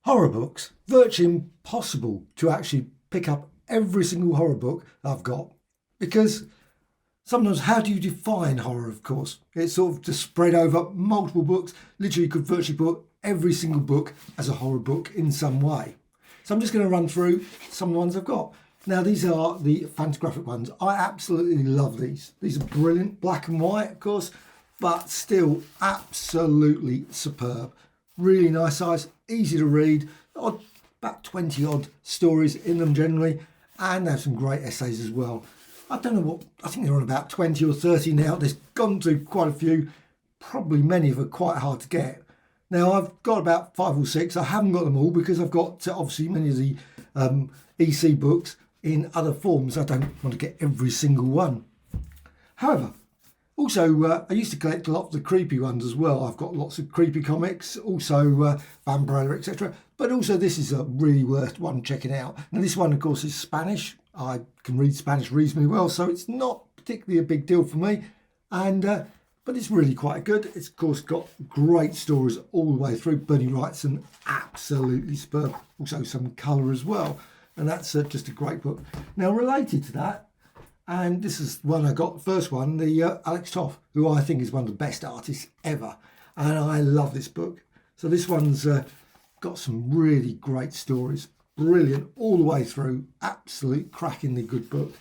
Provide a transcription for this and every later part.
Horror books, virtually impossible to actually pick up every single horror book I've got, because sometimes how do you define horror? Of course, it's sort of just spread over multiple books. Literally, you could virtually put every single book as a horror book in some way. So I'm just going to run through some of the ones I've got. Now, these are the Fantagraphic ones. I absolutely love these. These are brilliant, black and white, of course, but still absolutely superb. Really nice size, easy to read, about 20 odd stories in them generally, and they have some great essays as well. I don't know what, I think they're on about 20 or 30 now. There's gone to quite a few, probably many of them are quite hard to get. Now I've got about 5 or 6. I haven't got them all because I've got obviously many of the EC books in other forms. I don't want to get every single one. However, also, I used to collect a lot of the creepy ones as well. I've got lots of creepy comics, also Vampirella, etc. But also this is a really worth one checking out. Now this one, of course, is Spanish. I can read Spanish reasonably well, so it's not particularly a big deal for me. And but it's really quite good. It's, of course, got great stories all the way through. Bernie Wrightson, absolutely superb. Also some colour as well. And that's just a great book. Now, related to that, and this is one I got, the first one, the Alex Toth, who I think is one of the best artists ever. And I love this book. So this one's got some really great stories. Brilliant all the way through. Absolute crackingly good book.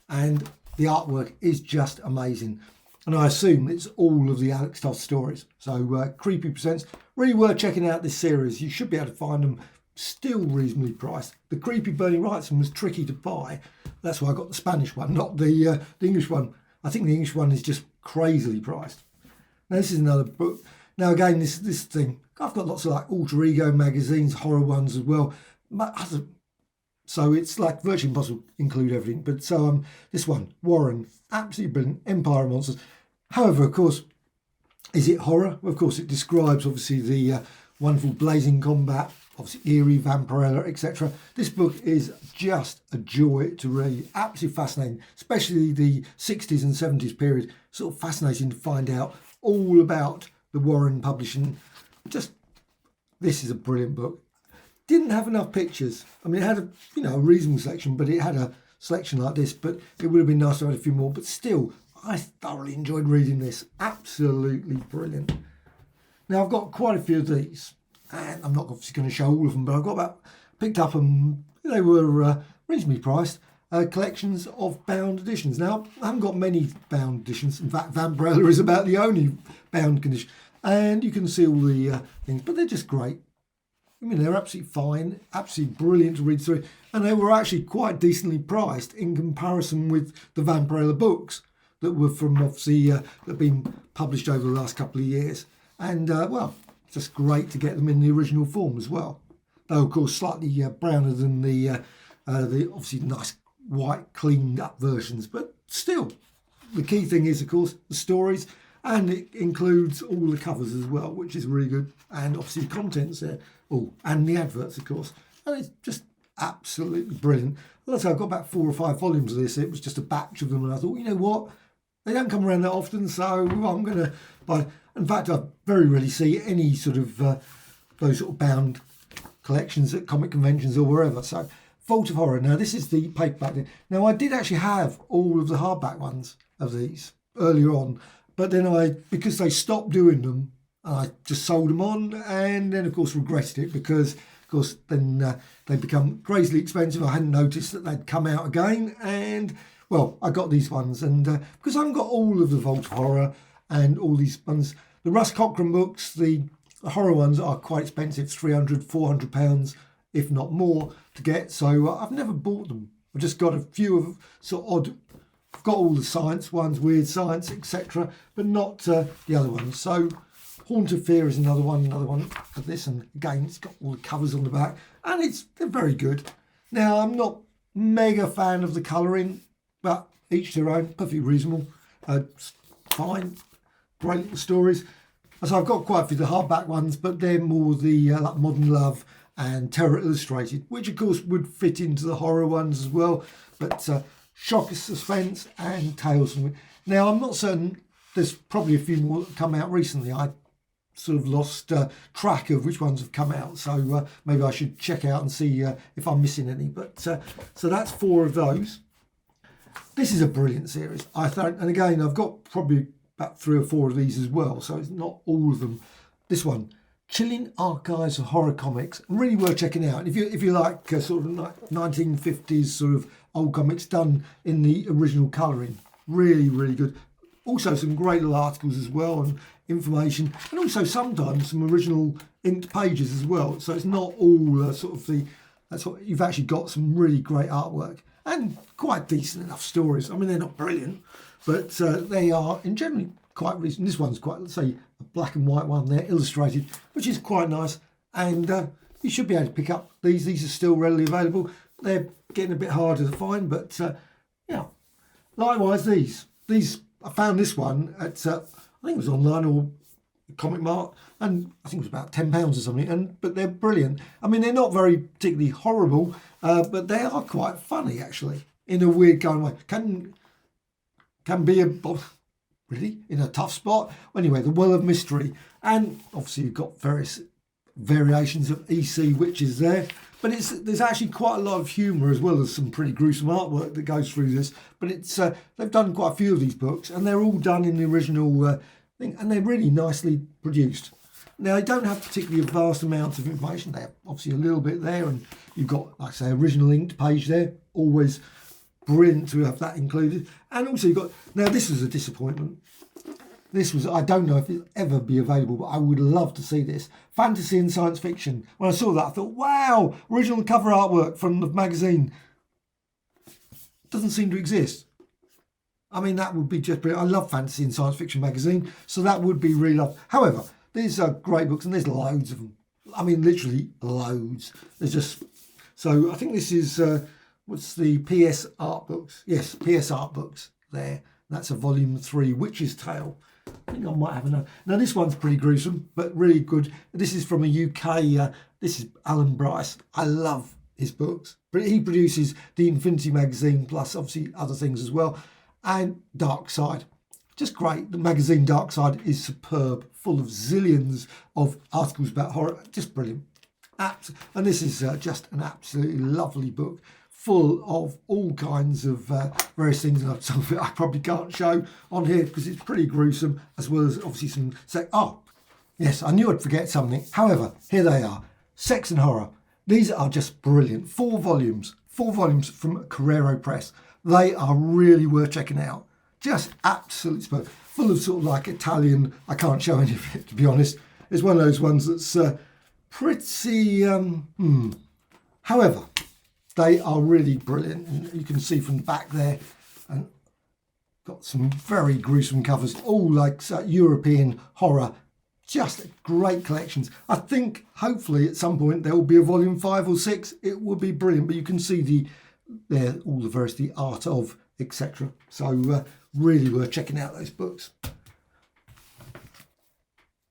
And the artwork is just amazing. And I assume it's all of the Alex Toth stories. So Creepy Presents. Really worth checking out this series. You should be able to find them still reasonably priced. The creepy Bernie Wrightson was tricky to buy. That's why I got the Spanish one, not the English one. I think the English one is just crazily priced. Now this is another book. Now again, this thing, I've got lots of like alter ego magazines, horror ones as well. So it's like virtually impossible to include everything. But so this one, Warren, absolutely brilliant, Empire of Monsters. However, of course, is it horror? Well, of course, it describes obviously the wonderful blazing combat, obviously eerie, Vampirella, etc. This book is just a joy to read. Absolutely fascinating, especially the 60s and 70s period. Sort of fascinating to find out all about the Warren publishing. Just, this is a brilliant book. Didn't have enough pictures. I mean, it had a reasonable selection, but it had a selection like this. But it would have been nice to have a few more. But still, I thoroughly enjoyed reading this. Absolutely brilliant. Now I've got quite a few of these. And I'm not obviously going to show all of them, but I've got picked up and they were reasonably priced, collections of bound editions. Now, I haven't got many bound editions. In fact, Vampirella is about the only bound condition. And you can see all the things, but they're just great. I mean, they're absolutely fine, absolutely brilliant to read through. And they were actually quite decently priced in comparison with the Vampirella books that were from obviously, that have been published over the last couple of years. And, well, just great to get them in the original form as well. Though, of course, slightly browner than the obviously nice white cleaned up versions. But still, the key thing is, of course, the stories. And it includes all the covers as well, which is really good. And obviously the contents there. Oh, and the adverts, of course. And it's just absolutely brilliant. Like I say, I've got about 4 or 5 volumes of this. It was just a batch of them. And I thought, you know what? They don't come around that often, so I'm going to buy. In fact, I very rarely see any sort of those sort of bound collections at comic conventions or wherever. So, Vault of Horror. Now, this is the paperback. Now, I did actually have all of the hardback ones of these earlier on, but then because they stopped doing them, I just sold them on, and then of course regretted it because, of course, then they become crazily expensive. I hadn't noticed that they'd come out again, and well, I got these ones, and because I haven't got all of the Vault of Horror and all these ones, the Russ Cochran books, the horror ones are quite expensive, £300-400, if not more, to get. So I've never bought them. I've just got a few of sort of odd. I've got all the science ones, Weird Science, etc., but not the other ones. So Haunt of Fear is another one of this, and again, it's got all the covers on the back, and they're very good. Now, I'm not mega fan of the colouring, but each their own, perfectly reasonable, fine, great little stories. So I've got quite a few of the hardback ones, but they're more the like Modern Love and Terror Illustrated, which of course would fit into the horror ones as well. But Shock, Suspense and Tales from. Now I'm not certain. There's probably a few more that come out recently. I sort of lost track of which ones have come out. So maybe I should check out and see if I'm missing any. But so that's 4 of those. This is a brilliant series, I think. And again, I've got probably about 3 or 4 of these as well, so it's not all of them. This one, Chilling Archives of Horror Comics, really worth checking out. If you like sort of 1950s sort of old comics done in the original colouring, really, really good. Also some great little articles as well and information, and also sometimes some original inked pages as well. So it's not all sort of that's what you've actually got, some really great artwork and quite decent enough stories. I mean, they're not brilliant, but they are in generally quite recent. This one's quite, let's say, a black and white one there, illustrated, which is quite nice. And you should be able to pick up these. These are still readily available. They're getting a bit harder to find, but yeah. Likewise, these I found this one at I think it was online or Comic Mart, and I think it was about £10 or something. But they're brilliant. I mean, they're not very particularly horrible, but they are quite funny actually, in a weird kind of way. Can be really in a tough spot. Anyway, the Well of Mystery, and obviously you've got various variations of EC witches there. But there's actually quite a lot of humour as well as some pretty gruesome artwork that goes through this. But they've done quite a few of these books, and they're all done in the original thing, and they're really nicely produced. Now, they don't have particularly a vast amount of information. They have obviously a little bit there, and you've got, like I say, original inked page there. Always brilliant to have that included. And also you've got, now this was a disappointment. This was, I don't know if it'll ever be available, but I would love to see this. Fantasy and science fiction. When I saw that, I thought, wow, original cover artwork from the magazine. Doesn't seem to exist. I mean, that would be just brilliant. I love fantasy and science fiction magazine, so that would be really lovely. However, these are great books, and there's loads of them. I mean, literally loads. There's just, so I think this is, what's the PS Art Books? Yes, PS Art Books there. That's a volume 3, Witch's Tale. I think I might have another. Now, this one's pretty gruesome, but really good. This is from a UK, this is Alan Bryce. I love his books. But he produces the Infinity magazine, plus obviously other things as well. And Dark Side. Just great. The magazine Dark Side is superb, full of zillions of articles about horror. Just brilliant. And this is just an absolutely lovely book, full of all kinds of various things. And some of it I probably can't show on here because it's pretty gruesome, as well as obviously some sex. Oh, yes, I knew I'd forget something. However, here they are. Sex and Horror. These are just brilliant. 4 volumes from Carrero Press. They are really worth checking out. Just absolutely superb. Full of sort of like Italian. I can't show any of it, to be honest. It's one of those ones that's pretty... However, they are really brilliant. And you can see from the back there, and got some very gruesome covers, all like European horror. Just great collections. I think hopefully at some point there will be a volume 5 or 6. It would be brilliant, but you can see all the various, the art of, etc. So really worth checking out those books,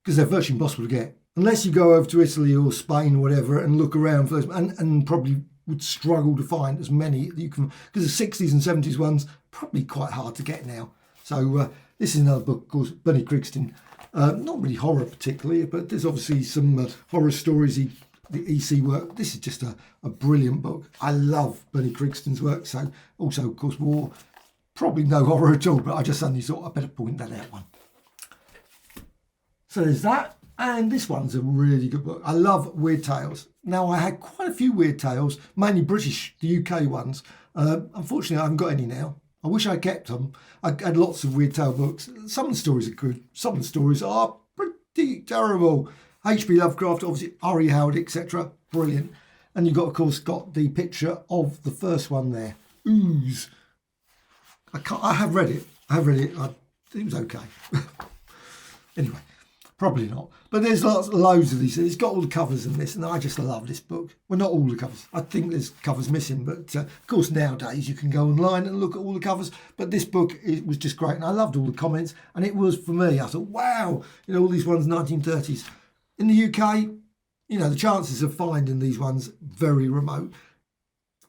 because they're virtually impossible to get unless you go over to Italy or Spain or whatever and look around for those, and probably would struggle to find as many that you can, because the 60s and 70s ones probably quite hard to get now. So this is another book, of course, Bernie Crigston. Not really horror particularly, but there's obviously some horror stories, the EC work. This is just a brilliant book. I love Bernie Crigston's work. So also, of course, war. Probably no horror at all, but I just suddenly thought I'd better point that out one. So there's that. And this one's a really good book. I love Weird Tales. Now, I had quite a few Weird Tales, mainly British, the UK ones. Unfortunately, I haven't got any now. I wish I kept them. I had lots of Weird Tale books. Some of the stories are good. Some of the stories are pretty terrible. H.P. Lovecraft, obviously, R.E. Howard, etc. Brilliant. And you've got, of course, got the picture of the first one there. Ooze. I have read it. It was okay. Anyway, probably not. But there's loads of these. It's got all the covers in this, and I just love this book. Well, not all the covers. I think there's covers missing, but of course nowadays you can go online and look at all the covers. But this book, it was just great, and I loved all the comments. And it was, for me, I thought, wow, all these ones 1930s. In the UK, the chances of finding these ones very remote.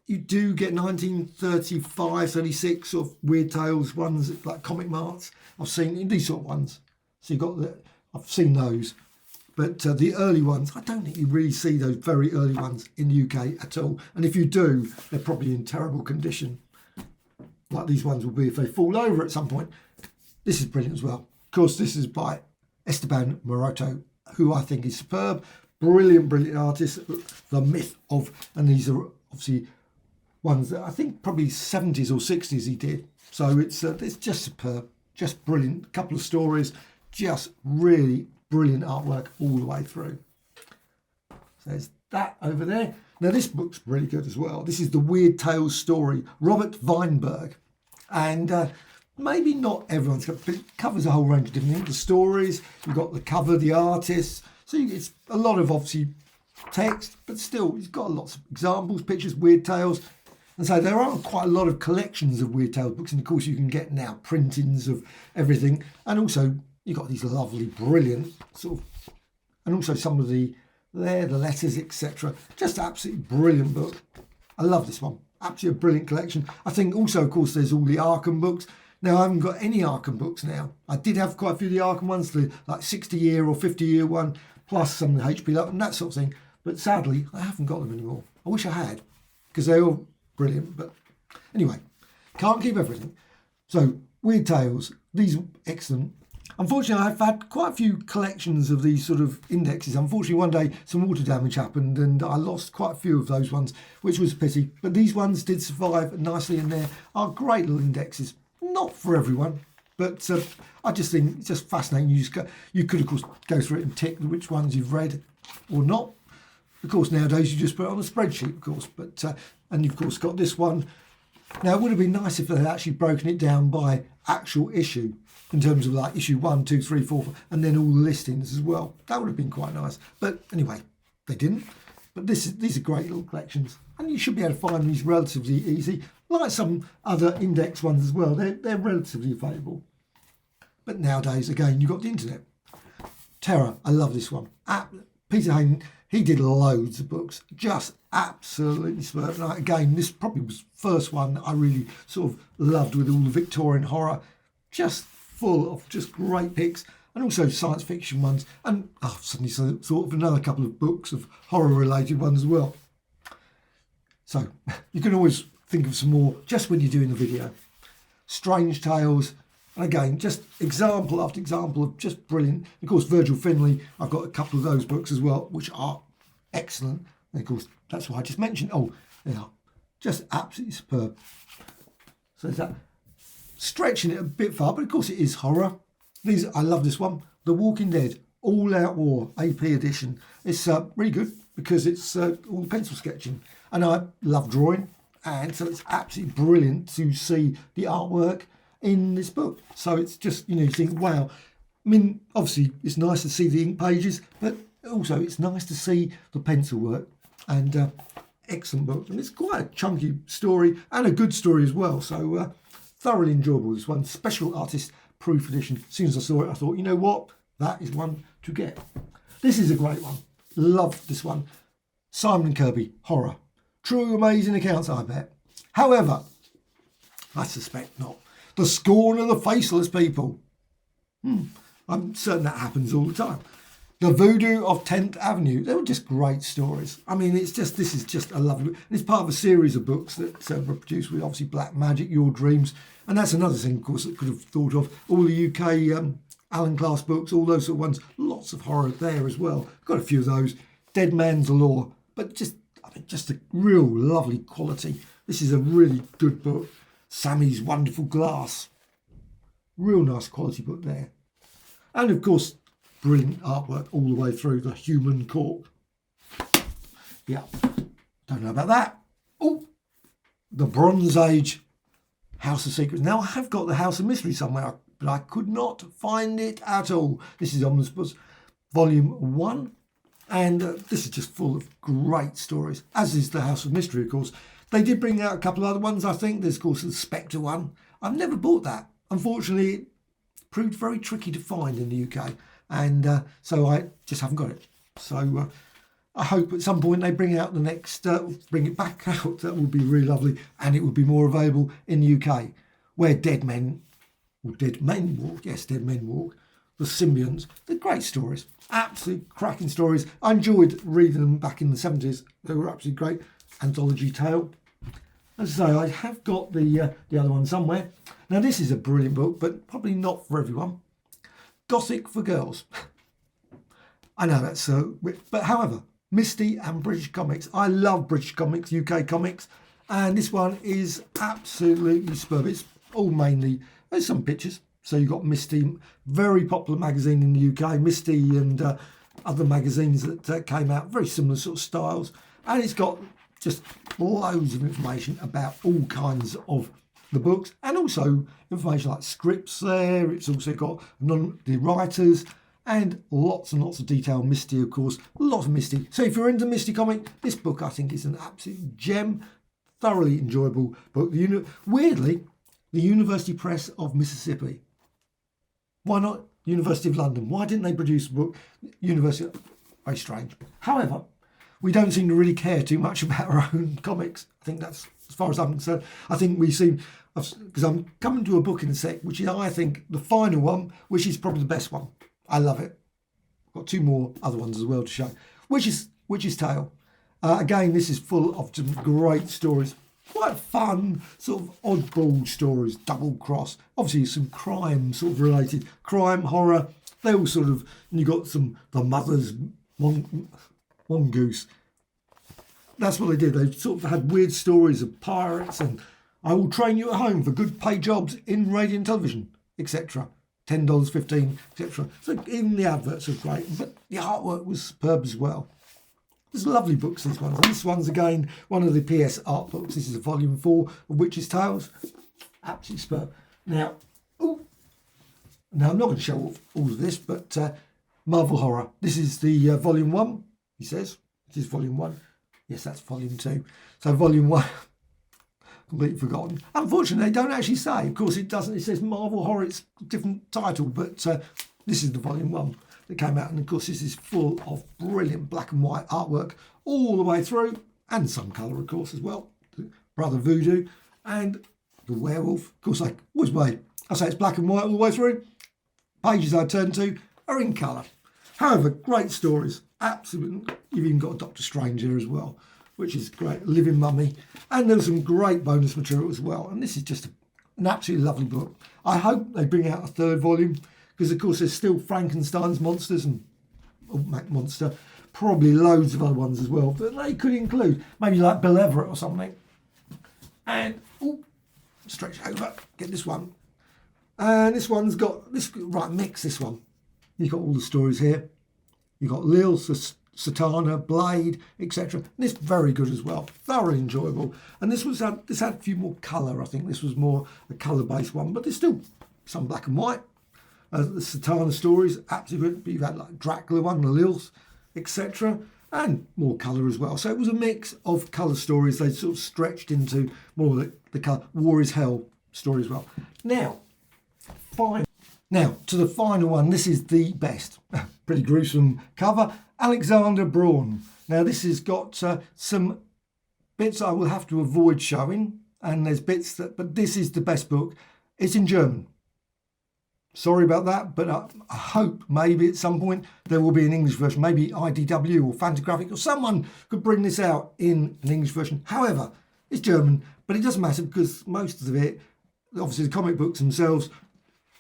You do get 1935, 36 sort of Weird Tales ones, like Comic Marts. I've seen these sort of ones. So you've got I've seen those. But the early ones, I don't think you really see those very early ones in the UK at all. And if you do, they're probably in terrible condition, like these ones will be if they fall over at some point. This is brilliant as well. Of course, this is by Esteban Maroto, who I think is superb. Brilliant artist. The myth of, and these are obviously ones that I think probably 70s or 60s he did. So it's just superb, just brilliant. A couple of stories, just really brilliant artwork all the way through. So there's that over there. Now this book's really good as well. This is the Weird Tales story, Robert Weinberg. And maybe not everyone's got, but it covers a whole range of different things. The stories, you've got the cover, the artists. So it's a lot of obviously text, but still it's got lots of examples, pictures, Weird Tales. And so there are quite a lot of collections of Weird Tales books, and of course you can get now printings of everything. And also you've got these lovely, brilliant sort of, and also some of the letters, etc. Just absolutely brilliant book. I love this one. Absolutely a brilliant collection. I think also, of course, there's all the Arkham books. Now, I haven't got any Arkham books now. I did have quite a few of the Arkham ones, the like 60-year or 50-year one, plus some HP Love and that sort of thing. But sadly, I haven't got them anymore. I wish I had, because they're all brilliant. But anyway, can't keep everything. So, Weird Tales, these are excellent. Unfortunately, I've had quite a few collections of these sort of indexes. Unfortunately, one day some water damage happened and I lost quite a few of those ones, which was a pity. But these ones did survive nicely in there. Are great little indexes. Not for everyone, but I just think it's just fascinating. You could, of course, go through it and tick which ones you've read or not. Of course, nowadays you just put it on a spreadsheet, of course. But and you've, of course, got this one. Now, it would have been nice if they had actually broken it down by actual issue, in terms of like issue 1, 2, 3, 4, and then all the listings as well. That would have been quite nice. But anyway, they didn't. But these are great little collections, and you should be able to find these relatively easy, like some other index ones as well. They're relatively available. But nowadays, again, you've got the internet. Terror, I love this one. Peter Hayden, he did loads of books, just absolutely superb. And again, this probably was the first one I really sort of loved, with all the Victorian horror, just full of just great picks, and also science fiction ones, and suddenly thought of another couple of books of horror related ones as well. So you can always think of some more just when you're doing the video. Strange Tales, and again, just example after example of just brilliant. Of course, Virgil Finlay, I've got a couple of those books as well, which are excellent. And of course, that's what I just mentioned. Oh, they are just absolutely superb. So there's that. Stretching it a bit far, but of course it is horror. I love this one, The Walking Dead All Out War AP edition. It's really good because it's all pencil sketching, and I love drawing, and so it's absolutely brilliant to see the artwork in this book. So it's just, you think, wow. I mean, obviously it's nice to see the ink pages, but also it's nice to see the pencil work, and excellent book. And it's quite a chunky story and a good story as well. So thoroughly enjoyable, this one. Special artist proof edition. As soon as I saw it, I thought, you know what? That is one to get. This is a great one. Love this one. Simon and Kirby, horror. True amazing accounts, I bet. However, I suspect not. The scorn of the faceless people. I'm certain that happens all the time. The Voodoo of 10th Avenue. They were just great stories. I mean, this is just a lovely book. And it's part of a series of books that were produced with obviously Black Magic, Your Dreams. And that's another thing, of course, that could have thought of. All the UK Alan Class books, all those sort of ones. Lots of horror there as well. Got a few of those. Dead Man's Law. But just a real lovely quality. This is a really good book. Sammy's Wonderful Glass. Real nice quality book there. And of course, brilliant artwork all the way through. The Human Cork. Yeah, don't know about that. Oh, the Bronze Age House of Secrets. Now, I have got the House of Mystery somewhere, but I could not find it at all. This is Omnibus Volume 1. And this is just full of great stories, as is the House of Mystery, of course. They did bring out a couple of other ones, I think. There's, of course, the Spectre one. I've never bought that. Unfortunately, it proved very tricky to find in the UK. And so I just haven't got it. So I hope at some point they bring out the next, bring it back out. That would be really lovely. And it would be more available in the UK, where Dead Men Walk. Yes, Dead Men Walk. the symbionts. They're great stories, absolute cracking stories. I enjoyed reading them back in the 70s. They were absolutely great. Anthology tale. As I say, I have got the other one somewhere. Now this is a brilliant book, but probably not for everyone. Gothic for Girls. I know that's so, but however, Misty and British comics. I love British comics, UK comics, and this one is absolutely superb. It's all mainly, there's some pictures. So you've got Misty, very popular magazine in the UK, Misty and other magazines that came out, very similar sort of styles. And it's got just loads of information about all kinds of the books, and also information like scripts there. It's also got the writers, and lots of detail. Misty, of course, lots of Misty. So if you're into Misty comic, this book I think is an absolute gem, thoroughly enjoyable book. Weirdly, the University Press of Mississippi. Why not University of London? Why didn't they produce a book? University, very strange. However, we don't seem to really care too much about our own comics. I think that's, as far as I'm concerned, I think we seem, because I'm coming to a book in a sec, which is, I think, the final one, which is probably the best one. I love it. I've got two more other ones as well to show. Which is Tale. Again, this is full of some great stories. Quite fun, sort of oddball stories, double cross. Obviously some crime sort of related, crime, horror. They all sort of, and you got the mothers, mongoose. That's what they did. They sort of had weird stories of pirates and I will train you at home for good paid jobs in radio and television, etc. $10, $15, etc. So even the adverts are great, but the artwork was superb as well. There's lovely books, these ones. This one's again one of the PS art books. This is a volume 4 of Witches' Tales. Absolutely superb. Now I'm not going to show all of this, but Marvel Horror. This is the volume 1, he says. It is volume 1. Yes, that's volume 2. So volume 1, completely forgotten. Unfortunately, they don't actually say. Of course, it doesn't. It says Marvel Horror. It's a different title, but this is the volume 1 that came out. And of course, this is full of brilliant black and white artwork all the way through, and some colour, of course, as well. Brother Voodoo and the werewolf. Of course, I always say it's black and white all the way through. Pages I turn to are in colour. However, great stories. Absolutely. You've even got a Doctor Strange here as well, which is great. Living Mummy. And there's some great bonus material as well. And this is just an absolutely lovely book. I hope they bring out a third volume, because of course there's still Frankenstein's monsters and Monster, probably loads of other ones as well that they could include, maybe like Bill Everett or something. And stretch over, get this one, and this one's got this right mix. This one, you've got all the stories here. You've got Lil, Satana, Blade, etc. This very good as well, thoroughly enjoyable. And this had a few more colour. I think this was more a colour-based one, but there's still some black and white. The Satana stories, absolutely good. You've had like Dracula one, the Lils, etc. And more colour as well. So it was a mix of colour stories. They sort of stretched into more of the colour. War is Hell story as well. Now to the final one. This is the best. Pretty gruesome cover. Alexander Braun. Now this has got some bits I will have to avoid showing, and there's bits but this is the best book. It's in German. Sorry about that, but I hope maybe at some point there will be an English version, maybe IDW or Fantagraphic or someone could bring this out in an English version. However, it's German, but it doesn't matter because most of it, obviously the comic books themselves,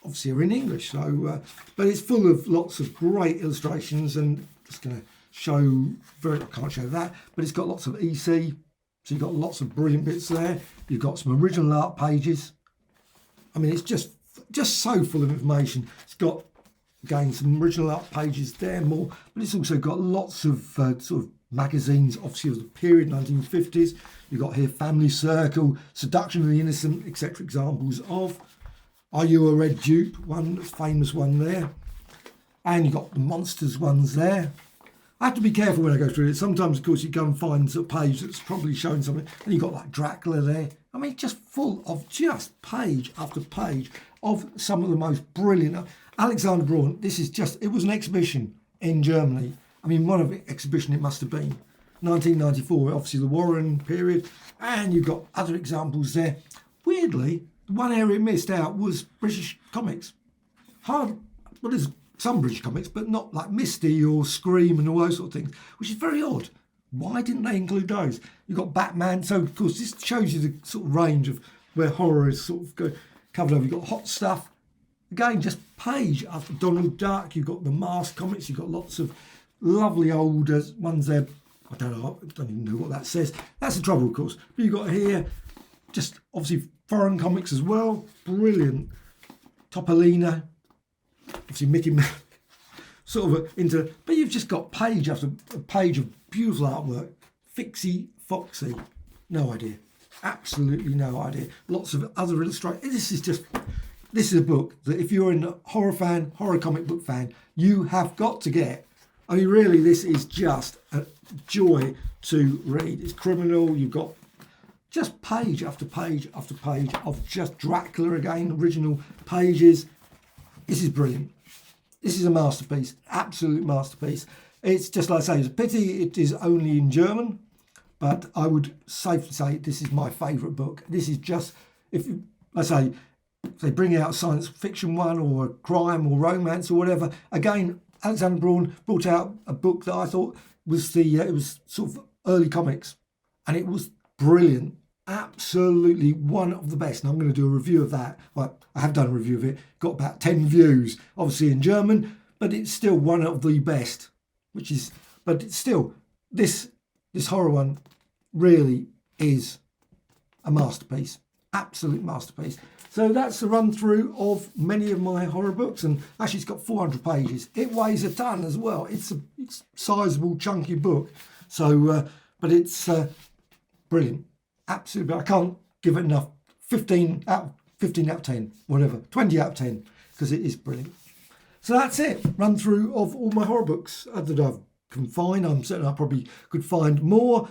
obviously are in English. So, but it's full of lots of great illustrations, and just going to show, I can't show that, but it's got lots of EC. So you've got lots of brilliant bits there. You've got some original art pages. I mean, it's just so full of information. It's got, again, some original art pages there, more, but it's also got lots of sort of magazines, obviously of the period, 1950s. You've got here Family Circle, Seduction of the Innocent, etc. Examples of Are You a Red Dupe? One famous one there. And you've got the Monsters ones there. I have to be careful when I go through it. Sometimes, of course, you go and find a page that's probably showing something, and you've got like Dracula there. I mean, just full of just page after page of some of the most brilliant. Alexander Braun, it was an exhibition in Germany. I mean, one of the exhibition it must have been. 1994, obviously the Warren period. And you've got other examples there. Weirdly, one area missed out was British comics. But there's some British comics, but not like Misty or Scream and all those sort of things, which is very odd. Why didn't they include those? You've got Batman, so of course this shows you the sort of range of where horror is sort of covered over. You've got Hot Stuff, again, just page after Donald Duck. You've got the Mask comics, you've got lots of lovely old ones there. I don't even know what that says. That's the trouble, of course. But you've got here, just obviously foreign comics as well. Brilliant. Topolino, obviously Mickey Mouse, sort of into, but you've just got page after page of beautiful artwork. Fixie Foxy, no idea. Absolutely no idea. Lots of other illustrations. This is a book that if you're a horror fan, horror comic book fan, you have got to get. I mean, really, this is just a joy to read. It's criminal. You've got just page after page after page of just Dracula again, original pages. This is brilliant. This is a masterpiece, absolute masterpiece. It's just like I say, it's a pity it is only in German, but I would safely say this is my favourite book. This is just, if they bring out a science fiction one or a crime or romance or whatever, again, Alexander Braun brought out a book that I thought was it was sort of early comics, and it was brilliant. Absolutely one of the best. And I'm going to do a review of that. Well, I have done a review of it. Got about 10 views, obviously in German, but it's still one of the best. But it's still, this horror one really is a masterpiece. Absolute masterpiece. So that's the run through of many of my horror books, and actually it's got 400 pages. It weighs a ton as well. It's a sizable, chunky book. So, but it's brilliant. Absolutely. I can't give it enough. 15 out of 10, whatever. 20 out of 10, because it is brilliant. So that's it. Run through of all my horror books that I can find. I'm certain I probably could find more,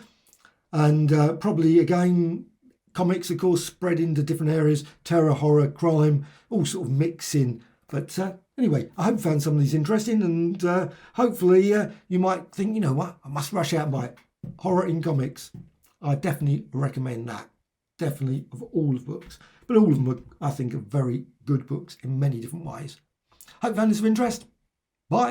and probably again. Comics, of course, spread into different areas, terror, horror, crime, all sort of mixing. But anyway, I hope you found some of these interesting, and hopefully you might think, you know what, I must rush out and buy it. Horror in comics. I definitely recommend that. Definitely, of all the books. But all of them, I think, are very good books in many different ways. Hope you found this of interest. Bye.